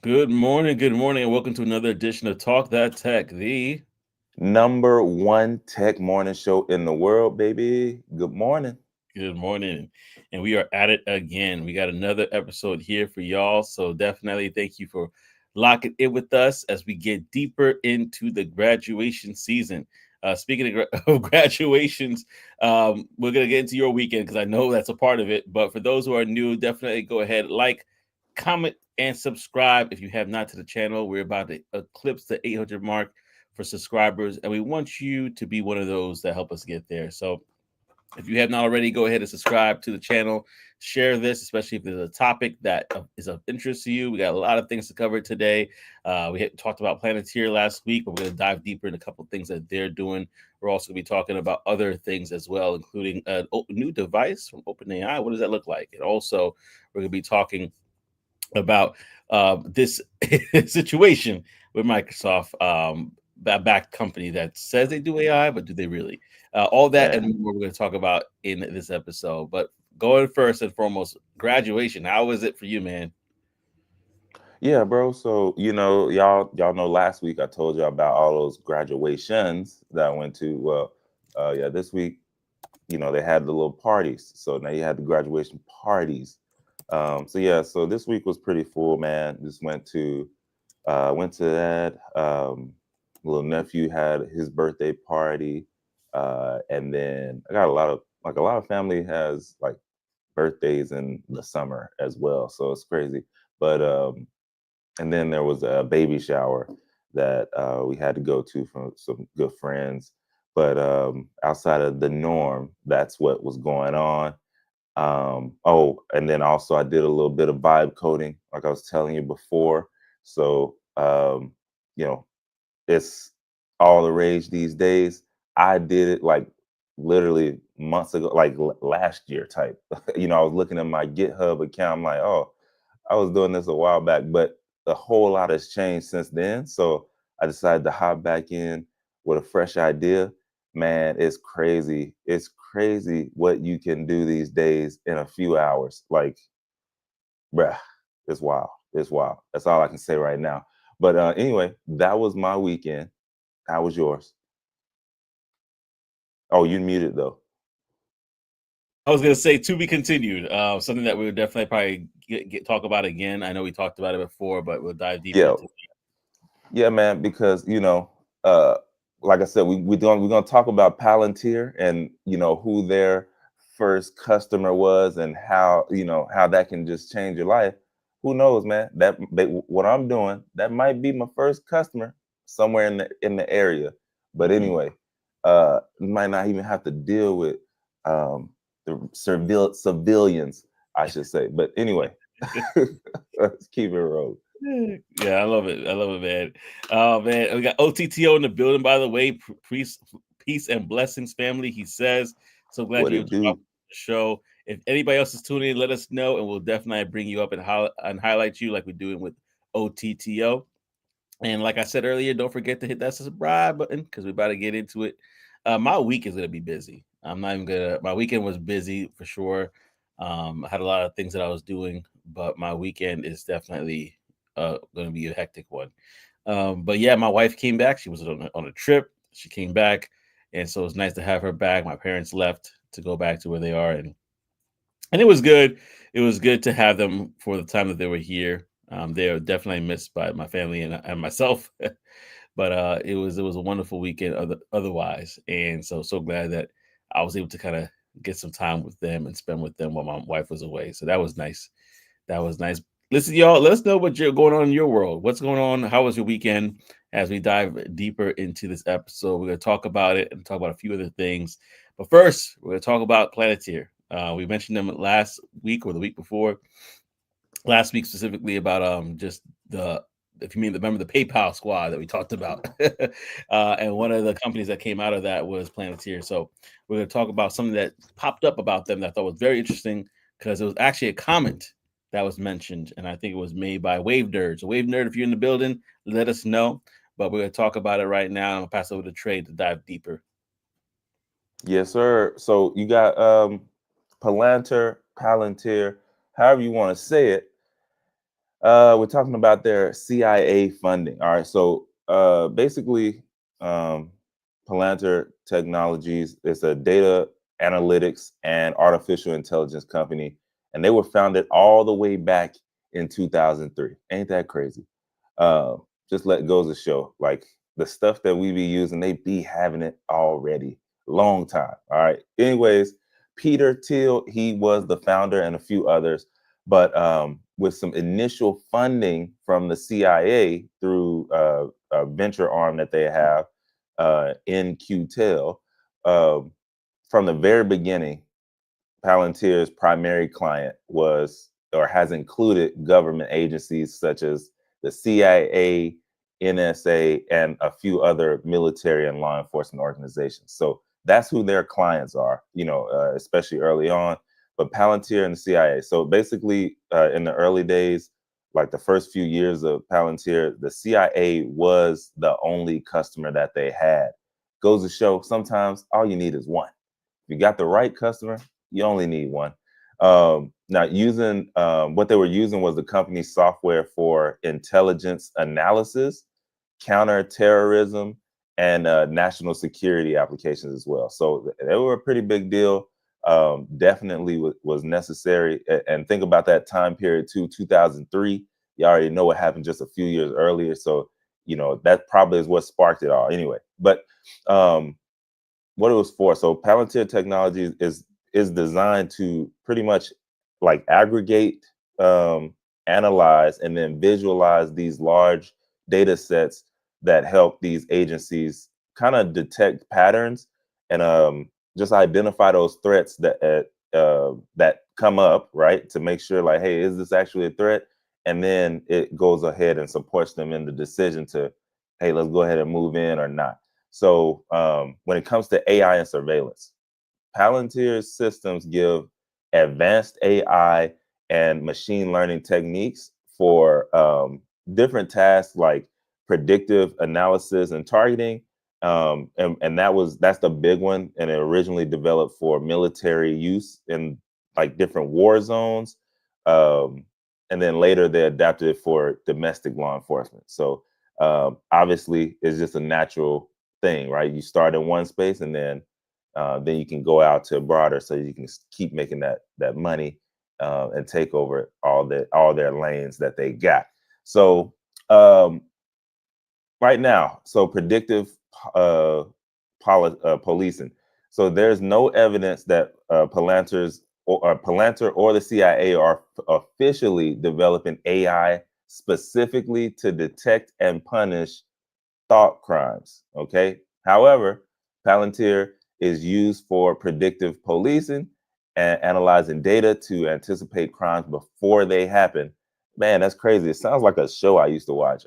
Good morning, and welcome to another edition of Talk That Tech. The Number one tech morning show in the world, baby. Good morning. Good morning, and we are at it again. We got another episode here for y'all, so definitely thank you for locking in with us as we get deeper into the graduation season. Speaking of graduations, we're gonna get into your weekend because I know that's a part of it. But for those who are new, definitely go ahead, like, comment, and subscribe if you have not to the channel. We're about to eclipse the 800 mark for subscribers, and we want you to be one of those that help us get there. So if you have not already, go ahead and subscribe to the channel. Share this, especially if there's a topic that is of interest to you. We got a lot of things to cover today. We had talked about Planeteer last week, but we're going to dive deeper in a couple of things that they're doing. We're also going to be talking about other things as well, including a new device from OpenAI. What does that look like? And also, we're going to be talking about this situation with Microsoft, that back company that says they do AI, but do they really? All that and Yeah. more we're going to talk about in this episode. But going first and foremost, graduation. How was it for you, man? Yeah, bro. So, y'all know last week I told you about all those graduations that I went to. Well, yeah, this week, they had the little parties. So now you had the graduation parties. So yeah, so this week was pretty full, man. Just went to that. Little nephew had his birthday party. And then I got a lot of family has like birthdays in the summer as well. So it's crazy. But and then there was a baby shower that we had to go to from some good friends. But outside of the norm, that's what was going on. Oh, and then also I did a little bit of vibe coding, like I was telling you before. So you know, it's all the rage these days. I did it like literally months ago, like last year type. I was looking at my GitHub account. I'm like, oh, I was doing this a while back, but a whole lot has changed since then. So I decided to hop back in with a fresh idea. Man, it's crazy. It's crazy what you can do these days in a few hours. Like, bruh, it's wild. It's wild. That's all I can say right now. But anyway, that was my weekend. How was yours? Oh, you muted though. I was going to say to be continued. Something that we would definitely probably talk about again. I know we talked about it before, but we'll dive deeper Yeah, into it. yeah, man. Because uh, like I said, we're gonna talk about Palantir and who their first customer was and how that can just change your life. Who knows, man? What I'm doing, that might be my first customer somewhere in the area. But Mm. anyway, you might not even have to deal with um, the civilians, I should say. But anyway, let's keep it rolling. Yeah, I love it. I love it, man. Oh man, we got OTTO in the building. By the way, peace and blessings, family. He says, so glad What you're able it to drop do? the show. If anybody else is tuning in, let us know, and we'll definitely bring you up and highlight you like we're doing with OTTO. And like I said earlier, don't forget to hit that subscribe button because we're about to get into it. My week is gonna be busy. I'm not even gonna. My weekend was busy for sure. I had a lot of things that I was doing, but my weekend is definitely gonna be a hectic one. But yeah, my wife came back. She was on a trip. She came back, and so it's nice to have her back. My parents left to go back to where they are, and it was good. It was good to have them for the time that they were here. They are definitely missed by my family and myself. But it was a wonderful weekend otherwise, and so glad that I was able to kind of get some time with them and spend with them while my wife was away. So that was nice. That was nice. Listen, y'all, let us know what you're going on in your world. What's going on? How was your weekend? As we dive deeper into this episode, we're going to talk about it and talk about a few other things. But first, we're going to talk about Planeteer. We mentioned them last week or the week before. Last week specifically about just the if you mean remember the PayPal squad that we talked about, and one of the companies that came out of that was Planeteer. So we're going to talk about something that popped up about them that I thought was very interesting because it was actually a comment that was mentioned, and I think it was made by Wave Nerd. So Wave Nerd, if you're in the building, let us know. But we're going to talk about it right now. I'm going to pass it over to Trey to dive deeper. Yes, sir. So you got Palantir, however you want to say it. We're talking about their CIA funding. All right, so basically, um, Palantir Technologies is a data analytics and artificial intelligence company, and they were founded all the way back in 2003. Ain't that crazy? Uh, just let goes to show, like the stuff that we be using, they be having it already, long time. All right. Anyways, Peter Thiel, he was the founder, and a few others, but with some initial funding from the CIA through a venture arm that they have in QTEL, from the very beginning, Palantir's primary client was or has included government agencies such as the CIA, NSA, and a few other military and law enforcement organizations. So that's who their clients are, especially early on. But Palantir and the CIA. So basically, in the early days, like the first few years of Palantir, the CIA was the only customer that they had. Goes to show sometimes all you need is one. If you got the right customer, you only need one. Now, using what they were using was the company's software for intelligence analysis, counterterrorism, and national security applications as well. So they were a pretty big deal. Definitely was necessary. And think about that time period too, 2003. You already know what happened just a few years earlier. So, that probably is what sparked it all anyway. But what it was for. So Palantir Technologies is designed to pretty much like aggregate, analyze, and then visualize these large data sets that help these agencies kind of detect patterns and just identify those threats that come up, right? To make sure, like, hey, is this actually a threat? And then it goes ahead and supports them in the decision to, hey, let's go ahead and move in or not. So when it comes to AI and surveillance, Palantir's systems give advanced AI and machine learning techniques for different tasks like predictive analysis and targeting. And that's the big one. And it originally developed for military use in like different war zones. Um, and then later they adapted it for domestic law enforcement. So obviously it's just a natural thing, right? You start in one space and then you can go out to broader, so you can keep making that money and take over all their lanes that they got. So um, right now, so predictive uh, policing. So there's no evidence that Palantir or the CIA are officially developing AI specifically to detect and punish thought crimes. Okay. However, Palantir is used for predictive policing and analyzing data to anticipate crimes before they happen. Man, that's crazy. It sounds like a show I used to watch.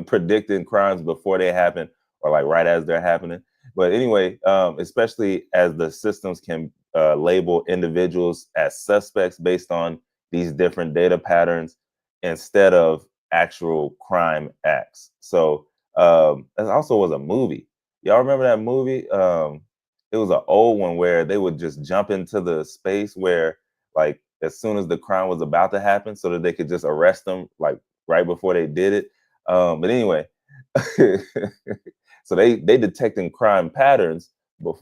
Predicting crimes before they happen or like right as they're happening. But anyway, especially as the systems can label individuals as suspects based on these different data patterns instead of actual crime acts. So it also was a movie. Y'all remember that movie? It was an old one where they would just jump into the space where, like, as soon as the crime was about to happen, so that they could just arrest them, like right before they did it. But anyway, so they detecting crime patterns, but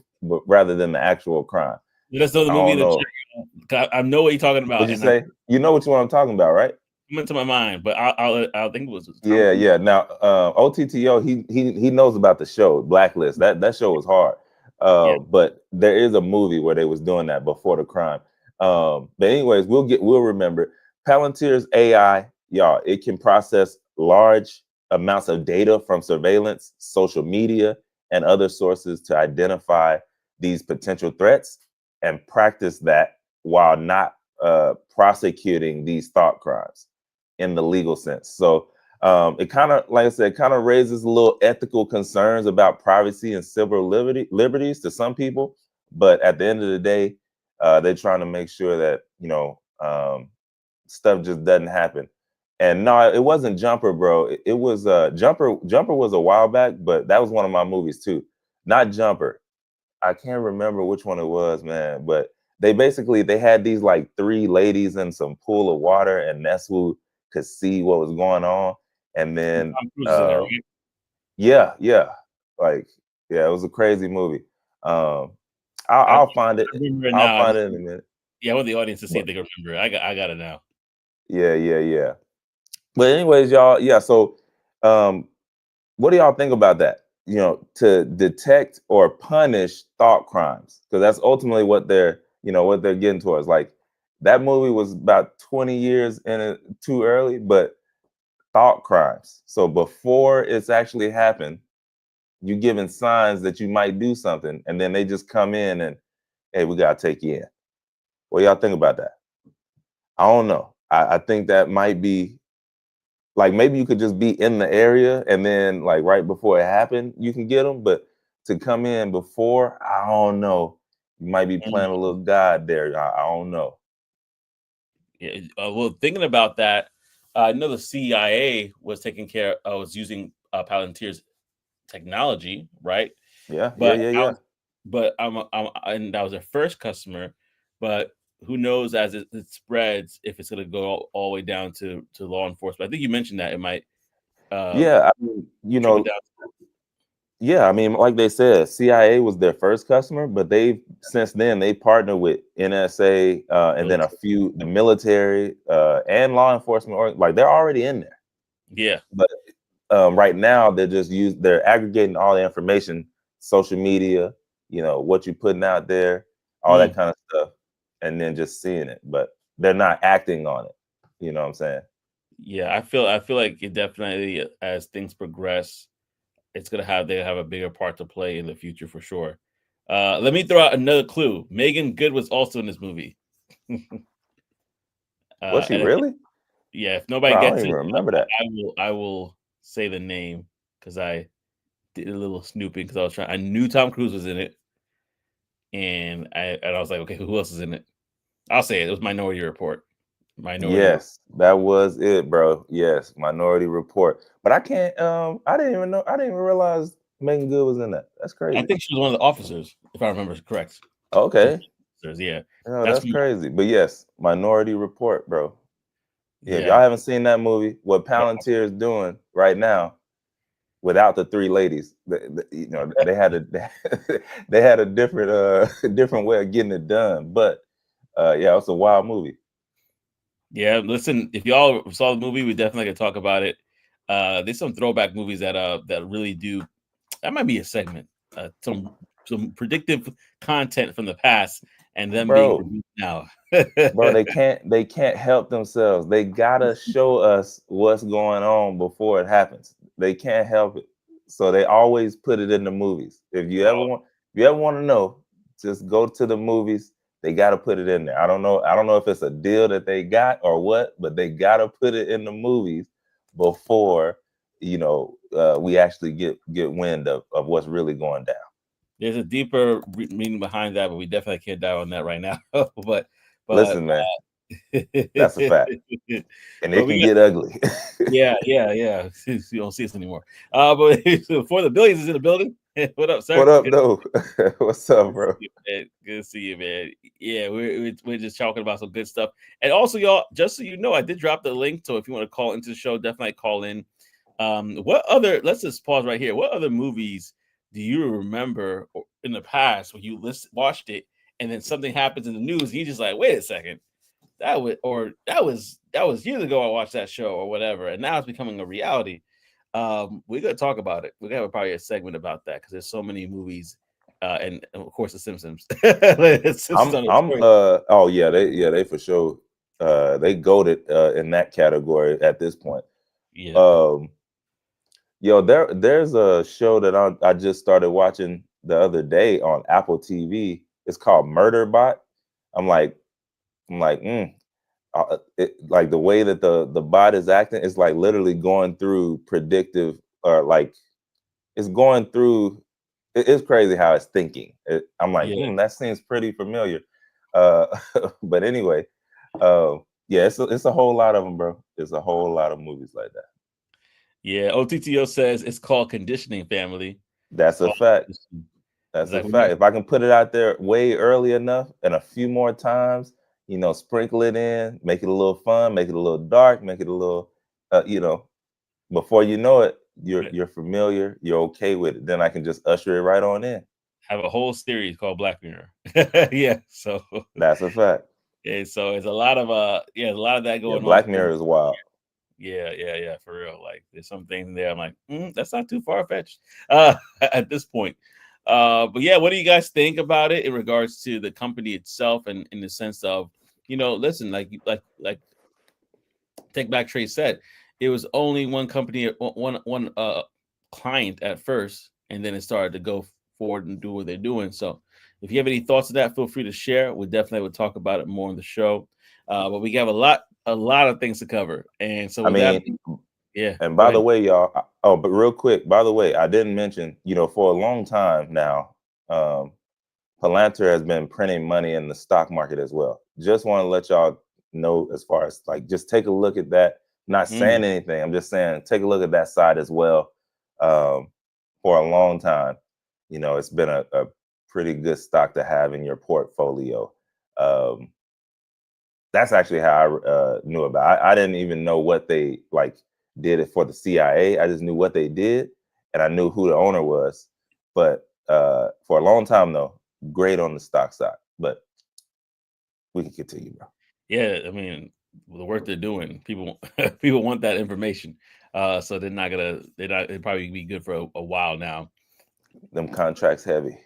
rather than the actual crime. Let's know the I movie don't know. I know what you're talking about. What'd you say? You know which one I'm talking about, right? Come into my mind, but I'll think it was Yeah. Now, OTTO, he knows about the show Blacklist. That show was hard. Yeah. But there is a movie where they was doing that before the crime. But anyways, we'll remember Palantir's AI, y'all. It can process large amounts of data from surveillance, social media, and other sources to identify these potential threats and practice that while not prosecuting these thought crimes in the legal sense. So it kind of, like I said, kind of raises a little ethical concerns about privacy and civil liberties to some people. But at the end of the day, they're trying to make sure that, stuff just doesn't happen. And no, it wasn't Jumper, bro. It was Jumper. Jumper was a while back, but that was one of my movies too. Not Jumper. I can't remember which one it was, man. But they had these like 3 ladies in some pool of water, and that's who could see what was going on. And then Tom Cruise is in there, right? yeah, like yeah, it was a crazy movie. I I'll find it. remember it I'll now. find it in a minute. Yeah, I want the audience to see But if they can remember it. I got it now. yeah. But anyways, y'all, yeah. So, what do y'all think about that? To detect or punish thought crimes, because that's ultimately what they're getting towards. Like that movie was about 20 years in it too early, but thought crimes. So before it's actually happened, you giving signs that you might do something, and then they just come in and, hey, we gotta take you in. What y'all think about that? I don't know. I think that might be like maybe you could just be in the area and then like right before it happened, you can get them. But to come in before, I don't know. You might be Mm. playing a little god there. I don't know. Yeah, well, thinking about that, I know the CIA was was using Palantir's technology, right? Yeah, But yeah. and that was their first customer, but who knows as it spreads if it's going to go all the way down to law enforcement. I think you mentioned that it might uh, Yeah, I mean, trickle down. yeah, I mean, like they said, CIA was their first customer, but they've since then they partnered with NSA and then a Military. few the military and law enforcement, or like they're already in there. Yeah, But right now they're aggregating all the information, social media, what you're putting out there, all that mm, kind of stuff, and then just seeing it. But they're not acting on it. You know what I'm saying? yeah. I feel like it definitely as things progress, they have a bigger part to play in the future for sure. Let me throw out another clue. Megan Good was also in this movie. Was she And I think, really? yeah, if Bro, nobody I don't gets even it, remember that. I will say the name because I did a little snooping because I knew Tom Cruise was in it, and I was like, okay, who else is in it? I'll say it. It was Minority Report. Minority. Yes, that was it, bro. Yes, Minority Report. But I can't. I didn't even know. I didn't even realize Megan Good was in that. That's I crazy. think she was one of the officers, if I remember correct. She's Okay. officers, yeah. Oh, That's that's from, crazy. But yes, Minority Report, bro. Yeah, if y'all yeah. haven't seen that movie, what Palantir is doing right now without the 3 ladies, they had a they had a different different way of getting it done. But yeah, it's a wild movie. Yeah, listen, if y'all saw the movie, we definitely could talk about it. There's some throwback movies that really do. That might be a segment. Some predictive content from the past and them being Bro, produced now. bro, they can't help themselves. They gotta show us what's going on before it happens. They can't help it. So they always put it in the movies. Oh, If you ever want to know, just go to the movies. They gotta put it in there. I don't know if it's a deal that they got or what, but they gotta put it in the movies before we actually get wind of what's really going down. there's a deeper meaning behind that, but we definitely can't dive on that right now. But Listen, man, but that's a fact. And it can we got. get ugly. Yeah. You don't see us anymore. But for the billions is in the building. What up, sir? What up, though? What's up, bro? Good to see you, man. Yeah, we're just talking about some good stuff. And also, y'all, just so you know, I did drop the link. So if you want to call into the show, definitely call in. Let's just pause right here. What other movies do you remember in the past when you watched it and then something happens in the news and you just like, wait a second, that was years ago I watched that show or whatever, and now it's becoming a reality. We're gonna talk about it. We're gonna have probably a segment about that because there's so many movies, and of course the Simpsons. The Simpsons on the I'm story. oh they for sure they goaded in that category at this point. Yeah. Um yo, there's a show that I just started watching the other day on Apple TV. It's called Murderbot. I'm like like the way that the bot is acting is like literally going through predictive or like it's going through it's crazy how it's thinking. I'm like, Yeah. that seems pretty familiar. Uh, but anyway, uh, yeah, it's a whole lot of them, bro. It's a whole lot of movies like that. Yeah. OTTO says it's called Conditioning Family. That's a Called fact. Conditioning. That's a Zach, what do you? fact. If I can put it out there way early enough and a few more times, sprinkle it in, make it a little fun, make it a little dark, make it a little, before you know it, you're familiar, you're okay with it. Then I can just usher it right on in. Have a whole series called Black Mirror. Yeah, so That's a fact. yeah, so it's a lot of a lot of that Yeah, going on. Black Mirror is wild. Yeah, for real. Like there's some things in there. I'm like, that's not too far fetched at this point. But yeah, what do you guys think about it in regards to the company itself, and in the sense of, listen, like Take Back Trey said, it was only one company, one client at first, and then it started to go forward and do what they're doing. So, if you have any thoughts on that, feel free to share. We definitely will talk about it more on the show. But we have a lot of things to cover, and so I with that, mean, yeah, and go by the ahead. way, y'all, but real quick, by the way, I didn't mention, for a long time now, um, Palantir has been printing money in the stock market as well. Just want to let y'all know, as far as like, just take a look at that. Not Mm, saying anything. I'm just saying, take a look at that side as well. Um, for a long time, it's been a pretty good stock to have in your portfolio. Um, that's actually how I knew about. I didn't even know what they like did it for the CIA. I just knew what they did, and I knew who the owner was. But for a long time, though, great on the stock side. But we can continue, bro. yeah, I mean, the work they're doing, people people want that information. So they'll probably be good for a while now. Them contracts heavy.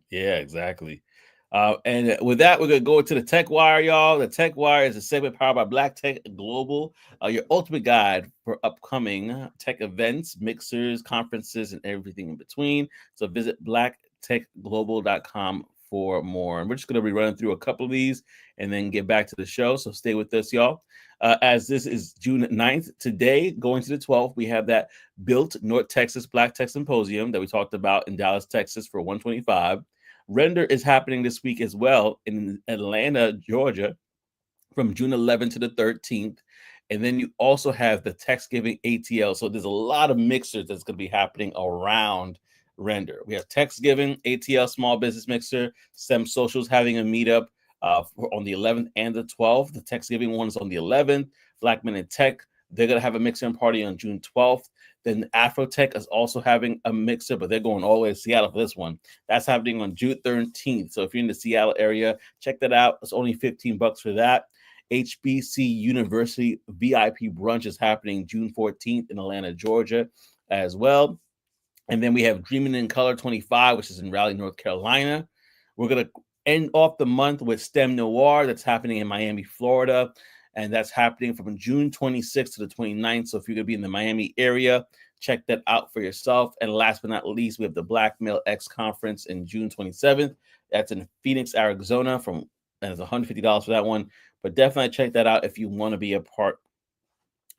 Yeah, exactly. And with that, we're gonna go into the Tech Wire, y'all. The Tech Wire is a segment powered by Black Tech Global, your ultimate guide for upcoming tech events, mixers, conferences, and everything in between. So visit blacktechglobal.com for more. And we're just gonna be running through a couple of these and then get back to the show. So stay with us, y'all. As this is June 9th, today, going to the 12th, we have that Built North Texas Black Tech Symposium that we talked about in Dallas, Texas for 125. Render is happening this week as well in Atlanta, Georgia, from June 11th to the 13th. And then you also have the Thanksgiving ATL. So there's a lot of mixers that's going to be happening around Render. We have Thanksgiving ATL Small Business Mixer, STEM Socials having a meetup on the 11th and the 12th. The Thanksgiving one is on the 11th. Black Men in Tech, they're going to have a mixer party on June 12th. Then Afrotech is also having a mixer, but they're going all the way to Seattle for this one. That's happening on June 13th. So if you're in the Seattle area, check that out. It's only $15 for that. HBC University VIP brunch is happening June 14th in Atlanta, Georgia, as well. And then we have Dreaming in Color 25, which is in Raleigh, North Carolina. We're going to end off the month with STEM Noir that's happening in Miami, Florida. And that's happening from June 26th to the 29th. So if you're going to be in the Miami area, check that out for yourself. And last but not least, we have the Black Male X Conference in June 27th. That's in Phoenix, Arizona, and it's $150 for that one. But definitely check that out if you want to be a part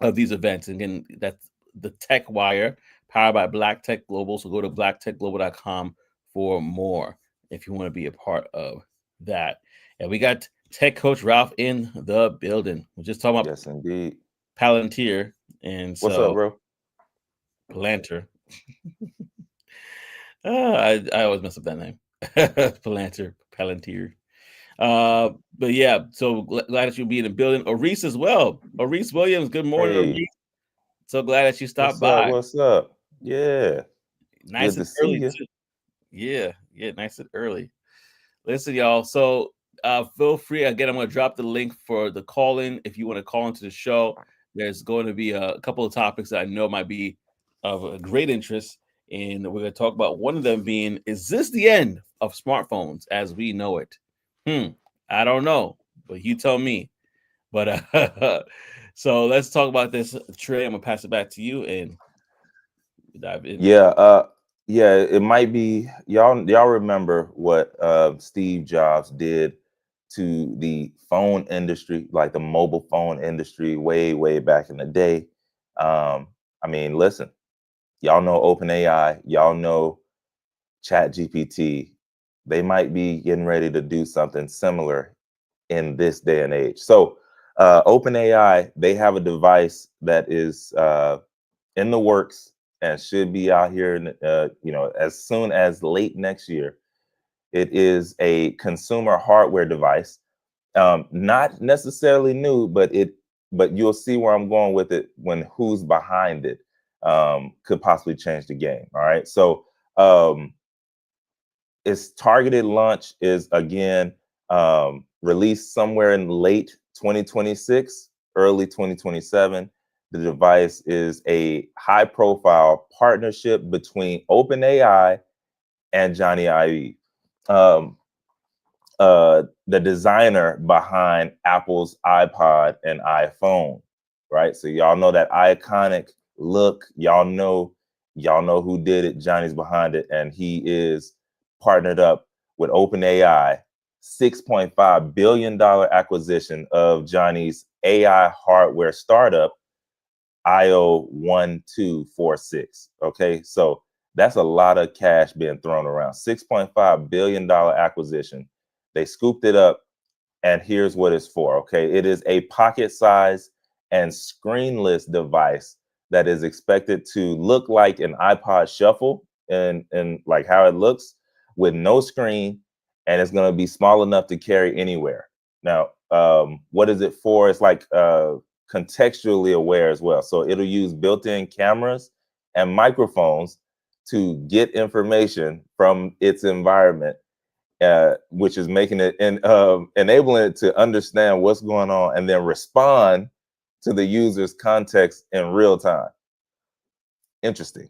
of these events. And again, that's the Tech Wire, powered by Black Tech Global. So go to blacktechglobal.com for more if you want to be a part of that. And we got Tech Coach Ralph in the building. We're just talking about Yes, indeed. Palantir, and What's up, so bro? Palantir. I always mess up that name. Palantir. But yeah, so glad that you'll be in the building. Oris as well. Oris Williams, good morning, Hey, Oris. So glad that you stopped what's up? by. What's up? Yeah, Nice good and to see early you. too. Yeah, nice and early. Listen, y'all. So feel free. Again, I'm going to drop the link for the call in. If you want to call into the show, there's going to be a couple of topics that I know might be of a great interest. And we're going to talk about one of them being, is this the end of smartphones as we know it? I don't know, but you tell me. But so let's talk about this. Trey, I'm going to pass it back to you and dive in. Yeah, yeah, it might be y'all remember what Steve Jobs did to the phone industry, like the mobile phone industry way back in the day. I mean, listen, y'all know OpenAI, y'all know Chat GPT. They might be getting ready to do something similar in this day and age. So OpenAI, they have a device that is in the works and should be out here, as soon as late next year. It is a consumer hardware device, not necessarily new, but you'll see where I'm going with it when who's behind it could possibly change the game. All right, so its targeted launch is again released somewhere in late 2026, early 2027. The device is a high-profile partnership between OpenAI and Johnny Ive, um, the designer behind Apple's iPod and iPhone, right? So y'all know that iconic look. Y'all know who did it. Johnny's behind it, and he is partnered up with OpenAI. $6.5 billion acquisition of Johnny's AI hardware startup IO1246. Okay, so that's a lot of cash being thrown around. $6.5 billion acquisition. They scooped it up, and here's what it's for. Okay, it is a pocket-sized and screenless device that is expected to look like an iPod Shuffle and like how it looks with no screen, and it's going to be small enough to carry anywhere. Now, what is it for? It's like contextually aware as well. So it'll use built-in cameras and microphones to get information from its environment, which is making it and enabling it to understand what's going on and then respond to the user's context in real time. Interesting.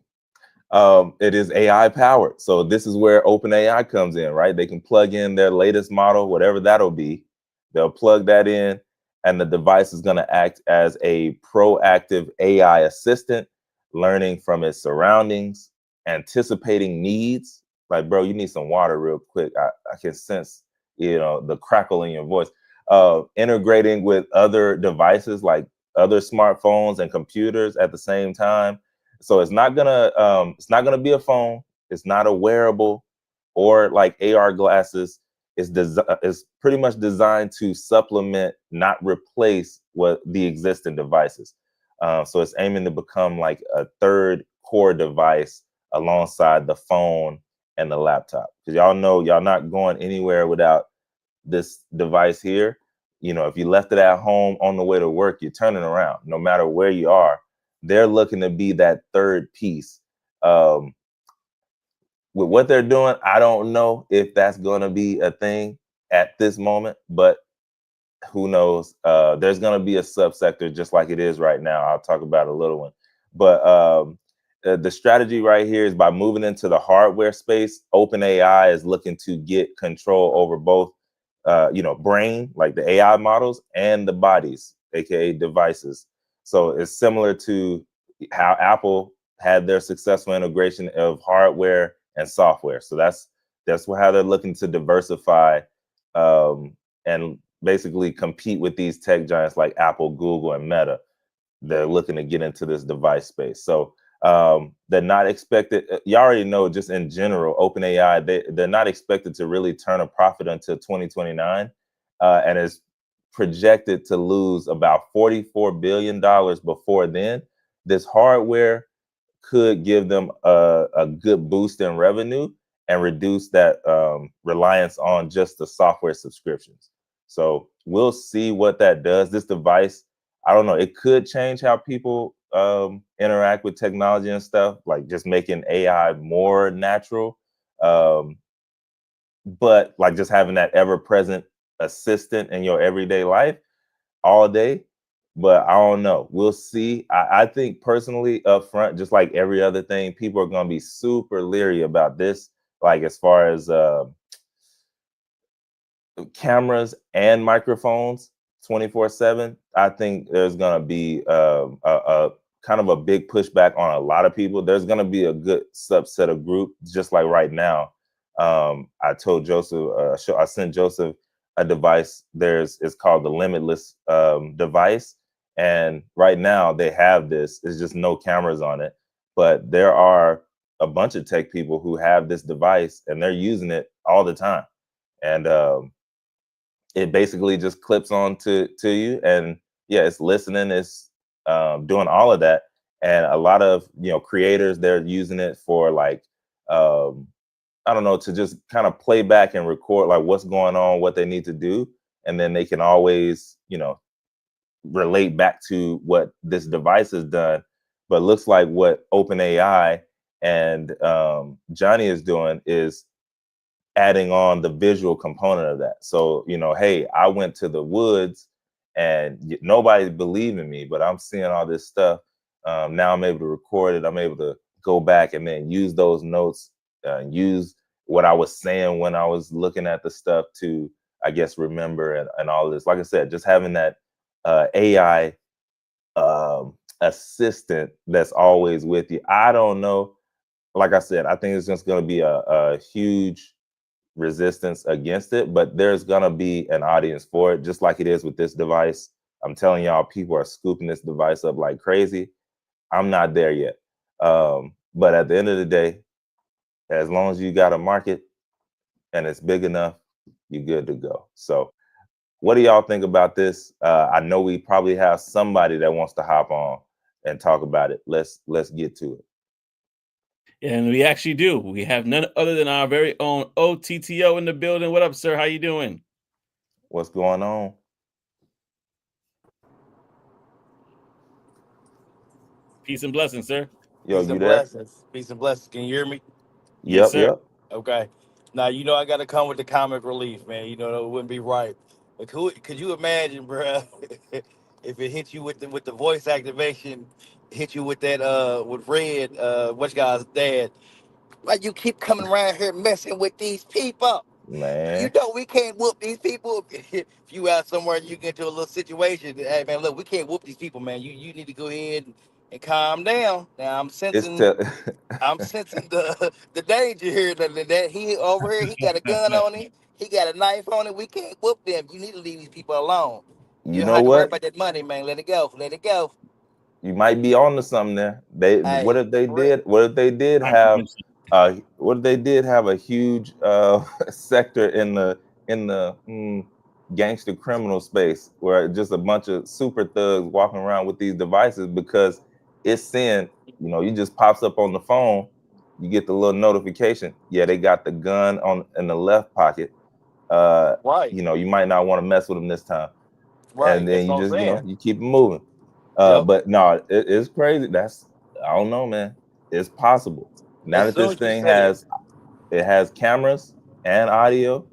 It is AI powered. So this is where OpenAI comes in, right? They can plug in their latest model, whatever that'll be. They'll plug that in, and the device is going to act as a proactive AI assistant, learning from its surroundings, anticipating needs. Like, bro, you need some water real quick. I can sense, the crackle in your voice. Integrating with other devices like other smartphones and computers at the same time. So it's not gonna be a phone. It's not a wearable or like AR glasses. It's pretty much designed to supplement, not replace what the existing devices. So it's aiming to become like a third core device alongside the phone and the laptop. Because y'all know y'all not going anywhere without this device here. If you left it at home on the way to work, you're turning around. No matter where you are, they're looking to be that third piece. With what they're doing, I don't know if that's going to be a thing at this moment, but who knows? There's going to be a subsector just like it is right now. I'll talk about a little one. But the strategy right here is by moving into the hardware space, OpenAI is looking to get control over both, brain, like the AI models, and the bodies, aka devices. So it's similar to how Apple had their successful integration of hardware and software. So that's how they're looking to diversify and basically compete with these tech giants like Apple, Google, and Meta. They're looking to get into this device space. So they're not expected. You already know, just in general, OpenAI, they're not expected to really turn a profit until 2029, and is projected to lose about $44 billion before then. This hardware could give them a good boost in revenue and reduce that reliance on just the software subscriptions. So we'll see what that does. This device, I don't know, it could change how people interact with technology and stuff, like just making AI more natural. But like just having that ever-present assistant in your everyday life all day. But I don't know. We'll see. I think personally, up front, just like every other thing, people are going to be super leery about this. Like as far as cameras and microphones 24/7, I think there's going to be a kind of a big pushback on a lot of people. There's going to be a good subset of group, just like right now. I told Joseph, I sent Joseph a device. It's called the Limitless device. And right now they have this. There's just no cameras on it. But there are a bunch of tech people who have this device and they're using it all the time. And it basically just clips on to you. And yeah, it's listening, it's doing all of that. And a lot of creators, they're using it for like I don't know, to just kind of play back and record like what's going on, what they need to do, and then they can always, relate back to what this device has done. But looks like what OpenAI and Johnny is doing is adding on the visual component of that. So, hey, I went to the woods and nobody believed in me, but I'm seeing all this stuff. Now I'm able to record it. I'm able to go back and then use those notes, use what I was saying when I was looking at the stuff to, I guess, remember and all this. Like I said, just having that AI assistant that's always with you. I don't know. Like I said, I think it's just going to be a huge resistance against it, but there's gonna be an audience for it, just like it is with this device. I'm telling y'all, people are scooping this device up like crazy. I'm not there yet. But at the end of the day, as long as you got a market and it's big enough, you're good to go. So what do y'all think about this? I know we probably have somebody that wants to hop on and talk about it. Let's get to it. And we actually do. We have none other than our very own OTTO in the building. What up, sir? How you doing? What's going on? Peace and blessings, sir. Yo, Peace you and there? blessings. Peace and blessings. Can you hear me? Yes, Yep, sir. yep. Okay. Now I got to come with the comic relief, man. That wouldn't be right. But could you imagine, bro, if it hit you with the voice activation, hit you with that with Red, which guy's dad? Why you keep coming around here messing with these people? You Man, know we can't whoop these people. If you out somewhere and you get into a little situation, hey man, look, we can't whoop these people, man. You need to go ahead and calm down. Now it's I'm sensing the danger here. That he over here, he got a gun on him. He got a knife on him. We can't whoop them. You need to leave these people alone. You you don't know have to worry what? about that money, man. Let it go. Let it go. You might be on to something there. They what Hey, if they for real. did? What if they did have? 100%. What if they did have a huge sector in the gangster criminal space where just a bunch of super thugs walking around with these devices because it's saying, you just pops up on the phone, you get the little notification. Yeah, they got the gun on in the left pocket. Uh, Right, you might not want to mess with them this time, and right. then That's you what I'm just saying. you keep it moving. Yep. But no, it's crazy. I don't know, man. It's possible now As that soon this as you thing said it, has cameras and audio.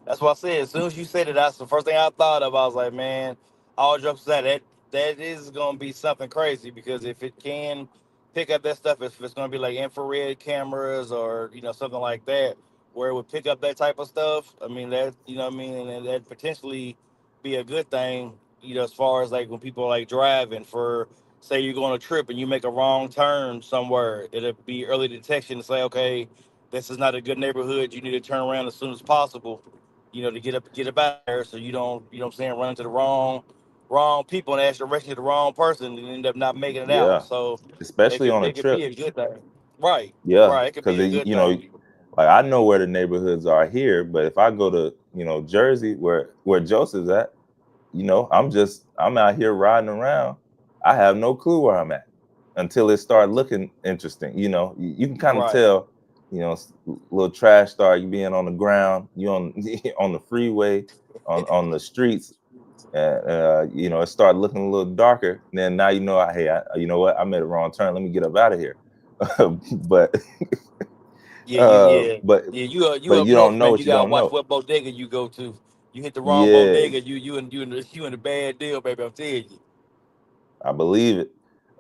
that's what I said. As soon as you said it, that's the first thing I thought of. I was like, man, all jokes aside, that is gonna be something crazy because if it can pick up that stuff, if it's gonna be like infrared cameras or something like that, where it would pick up that type of stuff. I mean that what I mean, and that potentially be a good thing. As far as like when people are like driving for, say you're going on a trip and you make a wrong turn somewhere, it'll be early detection to say, okay, this is not a good neighborhood. You need to turn around as soon as possible, to get up out of there so you don't, what I'm saying, run into the wrong people and ask directions to the wrong person and end up not making it out. Yeah, So especially on a it could be trip. a good thing. Right. Yeah, Right. It could because be a good thing. like I know where the neighborhoods are here, but if I go to Jersey, where Joseph's at, I'm out here riding around. I have no clue where I'm at until it start looking interesting. You can kind of Right. tell. Little trash start being on the ground. You on on the freeway, on the streets. It started looking a little darker. And then now hey, you know what? I made a wrong turn. Let me get up out of here. but Yeah, yeah. but Yeah, you but up you don't north, know man. what You you gotta don't watch know. what bodega you go to. You hit the wrong Yeah, bodega, you in a bad deal, baby. I'm telling you. I believe it.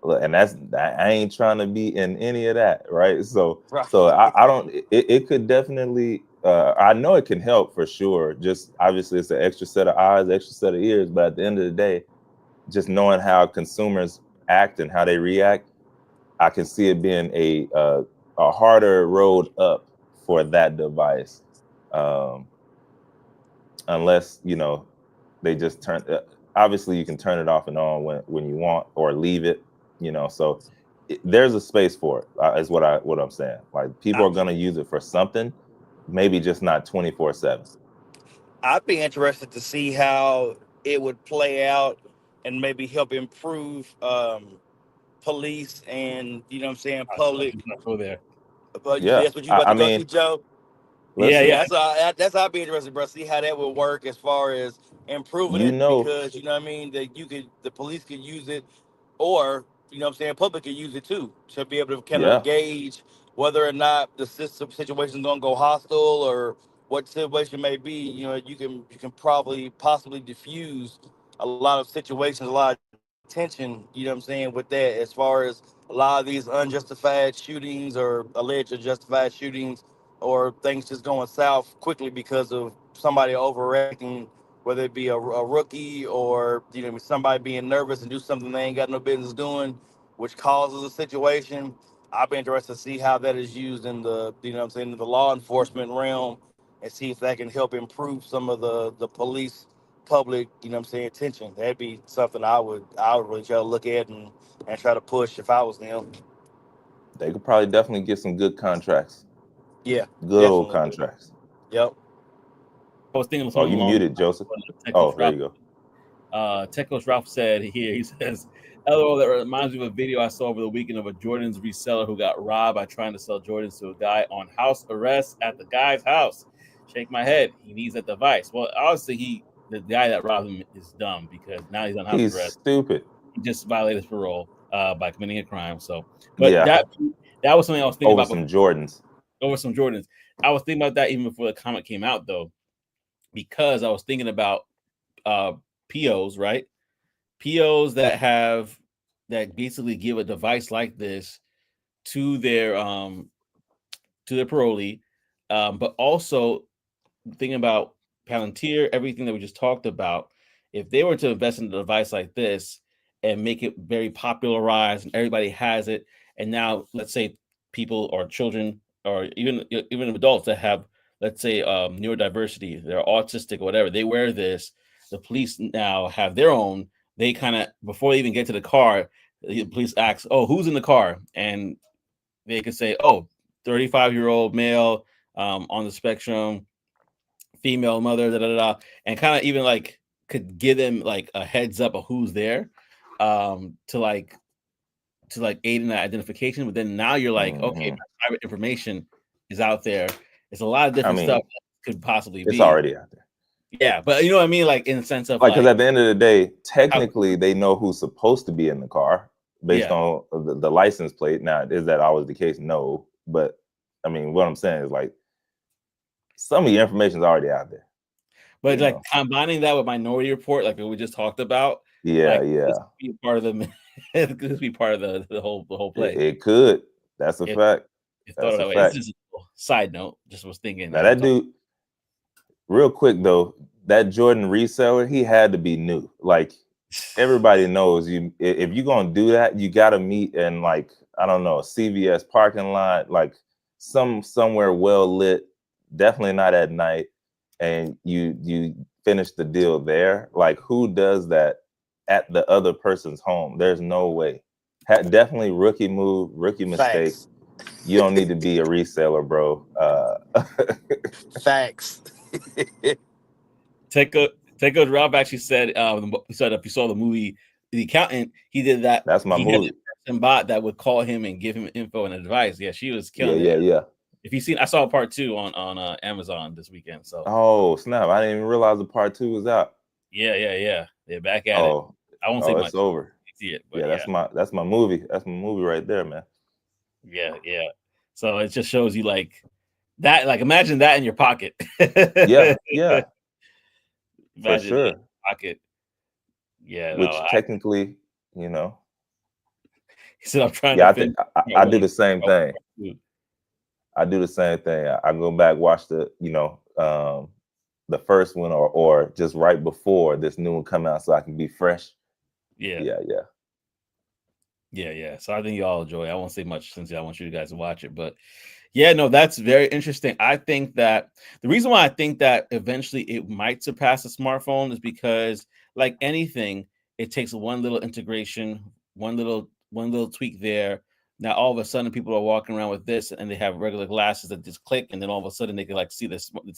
Look, and I ain't trying to be in any of that, right? So Right. I don't. It could definitely. I know it can help for sure. Just obviously, it's an extra set of eyes, extra set of ears. But at the end of the day, just knowing how consumers act and how they react, I can see it being a harder road up for that device, um, unless they just turn. Obviously, you can turn it off and on when you want, or leave it. So there's a space for it. Is what I'm saying. Like people I, are gonna use it for something, maybe just not 24/7. I'd be interested to see how it would play out and maybe help improve police and what I'm saying, I was public gonna go there. But Yeah, that's what you about I to go mean, to, Joe. listen, Yeah. That's how I'd be interested, bro. See how that would work as far as improving you it, know, because you know what I mean. That the police could use it, or you know what I'm saying, public could use it too to be able to kind of yeah, gauge whether or not the situation is gonna go hostile or what situation may be. You know, you can probably possibly diffuse a lot of situations, a lot of tension. You know what I'm saying with that, as far as a lot of these unjustified shootings or alleged unjustified shootings or things just going south quickly because of somebody overreacting, whether it be a rookie or somebody being nervous and do something they ain't got no business doing, which causes a situation. I'd be interested to see how that is used in the in the law enforcement realm, and see if that can help improve some of the police public attention. That'd be something I would really try to look at and try to push if I was them. they could probably definitely get some good contracts, Yeah, good old definitely. contracts. Yep. I was thinking of Oh, something you along muted, Joseph. Tech Oh, Coach there Ralph. you go. Tech Coach Ralph said here, he says, LOL, that reminds me of a video I saw over the weekend of a Jordans reseller who got robbed by trying to sell Jordans to a guy on house arrest at the guy's house. Shake my head. He needs that device. Well, obviously, the guy that robbed him is dumb because now he's on house He's arrest. stupid. He just violated his parole by committing a crime. So, but Yeah, that was something I was thinking over about some Jordans. over some Jordans. I was thinking about that even before the comment came out, though, because I was thinking about POs, right? POs that basically give a device like this to their parolee, but also thinking about Palantir, everything that we just talked about. If they were to invest in a device like this and make it very popularized and everybody has it, and now let's say people or children or even adults that have, let's say, neurodiversity, they're autistic or whatever, they wear this. The police now have their own. They kind of, before they even get to the car, the police ask, "Oh, who's in the car?" And they could say, "Oh, 35-year-old male, on the spectrum, female mother, da da da," and kind of even like could give them like a heads up of who's there, to aid in that identification. But then now you're like, okay, Mm-hmm. my private information is out there. It's a lot of I different stuff mean, that could possibly it's be. already out there. Yeah, but you know what I mean, like in the sense of Like, because at the end of the day, how, technically, they know who's supposed to be in the car based yeah. on the license plate. Now, is that always the case? No, but I mean, what I'm saying is like some of the information is already out there. But You like know? combining that with Minority Report, like we just talked about, Yeah, like yeah. this could be part of the it could be part of the whole play. It could. That's a If fact. you thought That's of a that way. It's fact. just a side note. Just was thinking Now as we that talk. dude, real quick though, that Jordan reseller, he had to be new. Like everybody knows, you if you're gonna do that, you gotta meet in like, I don't know, a CVS parking lot, like somewhere well lit, definitely not at night, and you finish the deal there. Like, who does that at the other person's home? There's no way. Definitely rookie move, rookie mistake. Facts. You don't need to be a reseller, bro. Facts. Take Ralph actually said, he said if you saw the movie The Accountant, he did that. That's my He had movie. a person bot that would call him and give him info and advice. Yeah, she was Yeah, killing yeah, it. yeah. If you seen, I saw part 2 on Amazon this weekend. So Oh snap! I didn't even realize the part 2 was out. yeah, they're back at it. Oh, I won't say oh, much. it's over. See it, but Yeah, that's my movie. That's my movie right there, man. yeah. So it just shows you like that. Like imagine that in your pocket. Yeah, yeah, for Imagine that in sure. your pocket. Yeah, no. Which technically, you know, He said I'm trying to yeah, finish. I do the same thing. I do the same thing. I go back, watch the first one, or just right before this new one come out, so I can be fresh. Yeah. So I think you all enjoy it. I won't say much since I want you guys to watch it, but yeah, no, that's very interesting. I think that the reason why I think that eventually it might surpass the smartphone is because, like anything, it takes one little integration, one little tweak there. Now all of a sudden people are walking around with this and they have regular glasses that just click, and then all of a sudden they can like see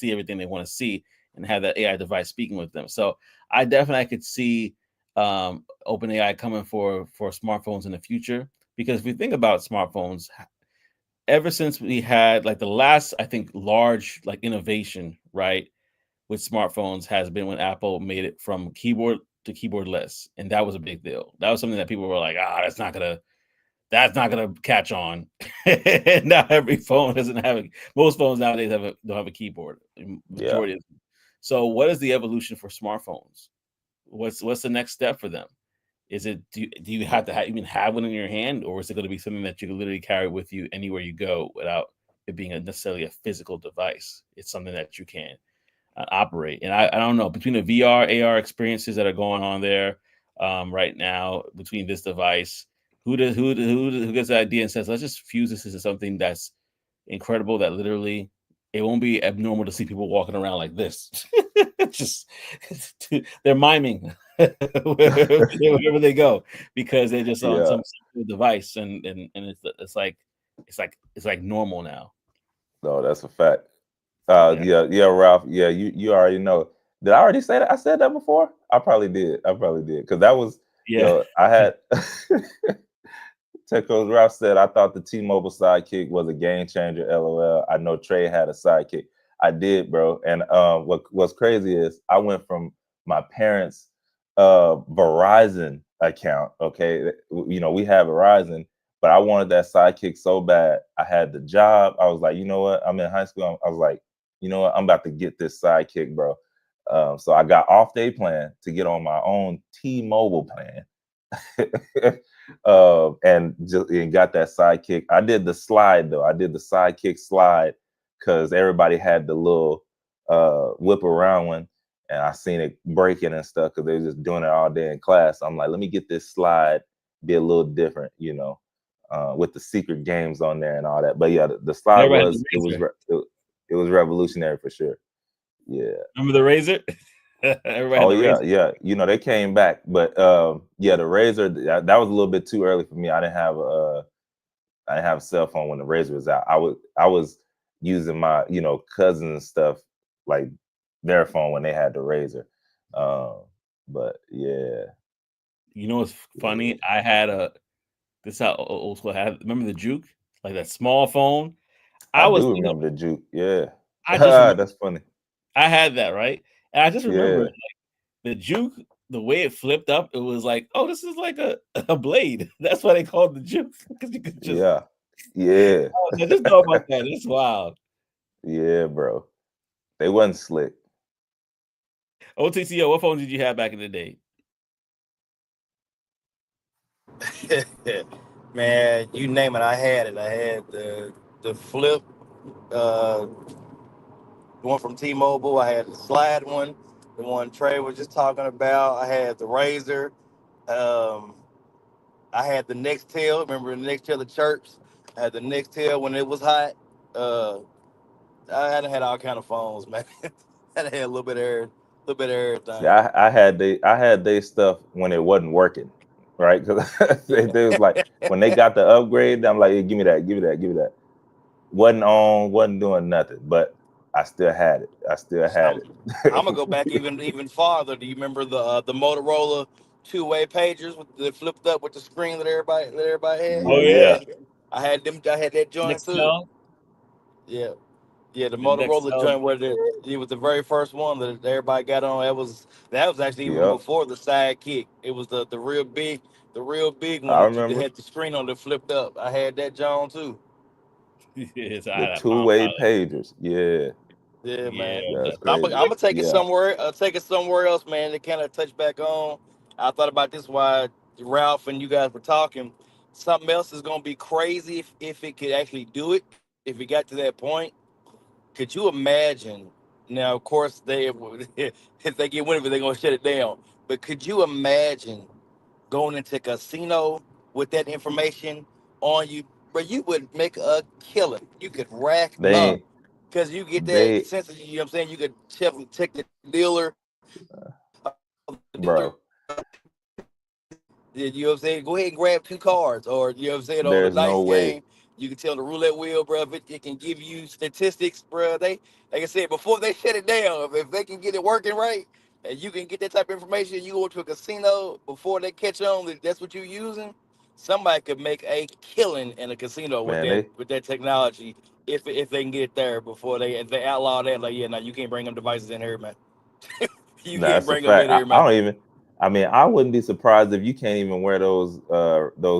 everything they want to see and have that AI device speaking with them. So I definitely could see OpenAI coming for smartphones in the future, because if we think about smartphones, ever since we had like the last, I think, large like innovation, right, with smartphones has been when Apple made it from keyboard to keyboardless, and that was a big deal. That was something that people were like, that's not gonna catch on. Now every phone doesn't have a. Most phones nowadays don't have a keyboard. Majority of them. So, what is the evolution for smartphones? What's the next step for them? Is it do you have to even have one in your hand, or is it going to be something that you can literally carry with you anywhere you go without it being necessarily a physical device? It's something that you can operate. And I don't know, between the VR, AR experiences that are going on there right now, between this device, who gets the idea and says, let's just fuse this into something that's incredible, that literally it won't be abnormal to see people walking around like this. Just they're miming wherever they go because they're just on some device, and it's like normal now. No, that's a fact. Yeah, Ralph. Yeah, you already know. Did I already say that? I said that before. I probably did because that was I had. Tecos Ralph said, I thought the T-Mobile sidekick was a game changer. LOL. I know Trey had a sidekick. I did, bro. And what's crazy is I went from my parents' Verizon account. Okay, we have Verizon, but I wanted that sidekick so bad. I had the job. I was like, you know what? I'm in high school. I was like, you know what? I'm about to get this sidekick, bro. So I got off day plan to get on my own T-Mobile plan. And got that sidekick. I did the slide though. I did the sidekick slide because everybody had the little whip around one, and I seen it breaking and stuff because they were just doing it all day in class. I'm like, let me get this slide, be a little different, with the secret games on there and all that. But yeah, the slide was revolutionary for sure. Yeah. Remember the Razor? Yeah. They came back, but the Razor that was a little bit too early for me. I didn't have a cell phone when the Razor was out. I was using my cousins and stuff like their phone when they had the Razor. But yeah. What's funny? I had this how old school I had. Remember the Juke, like that small phone? I do remember the Juke. Yeah, that's funny. I had that, right? And I just remember like, the Juke, the way it flipped up, it was like, oh, this is like a blade. That's why they called it the Juke, because you could just I just know about that. It's wild. Yeah, bro. They wasn't slick. OTCO, what phone did you have back in the day? Man, you name it, I had it. I had the flip, the one from T-Mobile. I had the slide one, the one Trey was just talking about. I had the Razor. Um, I had the Nextel. Remember the Nextel, the chirps? I had the Nextel when it was hot. Uh, I had all kind of phones, man. I had a little bit of everything. See, I had they stuff when it wasn't working, right? Because they was like when they got the upgrade, I'm like, hey, give me that. Wasn't on, wasn't doing nothing, but I still had it. I'm gonna go back even farther. Do you remember the Motorola two-way pagers that flipped up with the screen that everybody had? Oh yeah. I had them. I had that joint too. Yeah. Yeah, the Motorola joint where it was the very first one that everybody got on. That was actually even before the Sidekick. It was the real big one. I remember. That had the screen on that flipped up. I had that joint too. The two-way pagers. Yeah. Yeah, man. That's I'm crazy. gonna take it somewhere. Take it somewhere else, man. To kind of touch back on. I thought about this while Ralph and you guys were talking. Something else is gonna be crazy if it could actually do it. If it got to that point, could you imagine? Now, of course, if they get wind of it, they're gonna shut it down. But could you imagine going into a casino with that information on you? But you would make a killing. You could rack up because you get that sense of, you know what I'm saying? You could check the dealer. Bro. You know what I'm saying? Go ahead and grab 2 cards, or you know what I'm saying, on the dice game. You can tell the roulette wheel, bro. It can give you statistics, bro. They, like I said, before they shut it down, if they can get it working right, and you can get that type of information, you go to a casino before they catch on that that's what you're using. somebody could make a killing in a casino with Man, that technology if they can get it there before they outlaw that. Like, yeah, no, you can't bring them devices in here, man. You can't that's a bring them in fact. here, I man. don't even. I mean, I wouldn't be surprised if you can't even wear those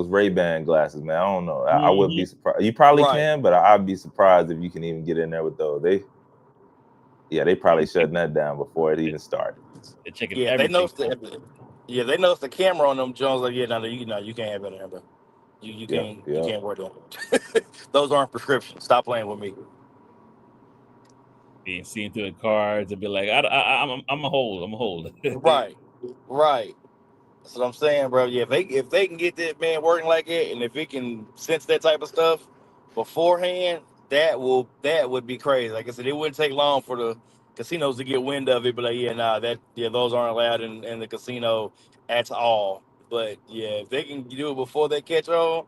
Ray-Ban glasses, man. I don't know. I wouldn't be surprised. You probably Right. can, but I'd be surprised if you can even get in there with those. They probably shutting that down before it even started. They're checking Yeah, they everything. they noticed the camera on them Jones. Like, yeah, no, you can't have it in here, bro. You Yep, can't yep. wear them. Those aren't prescriptions. Stop playing with me. Being seen through the cards and be like, I'm a hold. Right. That's what I'm saying, bro. Yeah, if they can get that man working like that, and if it can sense that type of stuff beforehand, that would be crazy. Like I said, it wouldn't take long for the casinos to get wind of it. But like, those aren't allowed in the casino at all. But yeah, if they can do it before they catch on,